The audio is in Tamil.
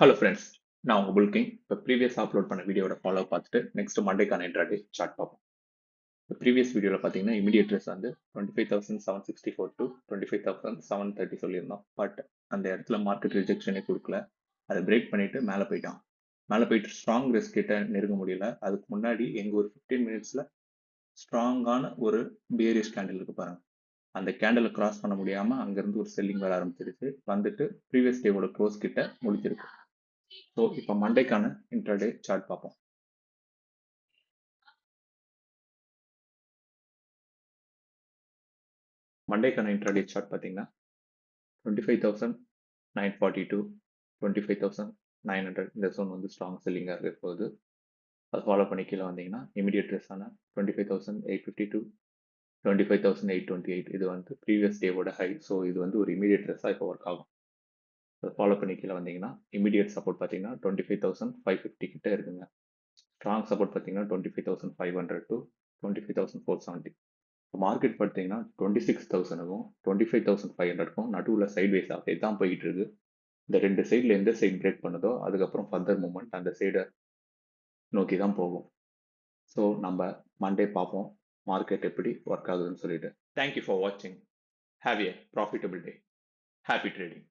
ஹலோ ஃப்ரெண்ட்ஸ், நான் உங்க புல்கிங். இப்போ ப்ரீவியஸ் அப்லோட் பண்ண வீடியோட ஃபாலோ பார்த்துட்டு நெக்ஸ்ட் மண்டேக்கான இன்ட்ராடே சார்ட் பார்ப்போம். இப்போ ப்ரீவியஸ் வீடியோவில் பார்த்தீங்கன்னா இமீடியட் ட்ரெஸ் வந்து 25,764 டு 25,730 சொல்லியிருந்தோம். பட் அந்த இடத்துல மார்க்கெட் ரிஜெக்ஷனே கொடுக்கல. அதை பிரேக் பண்ணிட்டு மேலே போயிட்டான். மேலே போயிட்டு ஸ்ட்ராங் ரிஸ்க் கிட்ட நெருங்க முடியல. அதுக்கு முன்னாடி எங்க ஒரு 15 மினிட்ஸ்ல ஸ்ட்ராங்கான ஒரு பியரிஷ் கேண்டில் இருக்கு பாருங்க. அந்த கேண்டலை கிராஸ் பண்ண முடியாம அங்கிருந்து ஒரு செல்லிங் வர ஆரம்பிச்சிருச்சு. வந்துட்டு ப்ரீவியஸ் டேவோட க்ளோஸ் கிட்ட முடிச்சிருக்கு. ஸோ இப்போ மண்டேக்கான இன்ட்ராடே சார்ட் பார்ப்போம். மண்டேக்கான இன்ட்ராடே சார்ட் பார்த்தீங்கன்னா 25,942 25,900 இந்த zone வந்து ஸ்ட்ராங் செல்லிங்காக இருக்க போகுது. அதை ஃபாலோ பண்ணி கீழே வந்தீங்கன்னா இமீடியட் ட்ரெஸ்ஸான 25,852 25,828 இது வந்து ப்ரீவியஸ் டேவோட ஹை. ஸோ இது வந்து ஒரு இமீடியட் ட்ரெஸ்ஸாக இப்போ ஒர்க் ஆகும். அதை ஃபாலோ பண்ணி கீழே வந்தீங்கன்னா இமீடியட் சப்போர்ட் பார்த்தீங்கன்னா 25,550 கிட்ட இருக்குங்க. ஸ்ட்ராங் சப்போர்ட் பார்த்தீங்கன்னா 25,500 டு 25,470. மார்க்கெட் பார்த்தீங்கன்னா 26,000க்கும் 25,500க்கும் நடுவில் சைட்வேஸ் அப்படியே தான் போயிட்டு இருக்கு. இந்த ரெண்டு சைடில் எந்த சைடு பிரேக் பண்ணுதோ அதுக்கப்புறம் ஃபர்தர் மூவ்மெண்ட் அந்த சைடை நோக்கி தான் போகும். ஸோ நம்ம மண்டே பார்ப்போம் மார்க்கெட் எப்படி ஒர்க் ஆகுதுன்னு சொல்லிட்டு. தேங்க்யூ ஃபார் வாட்சிங். Have a profitable day. Happy trading.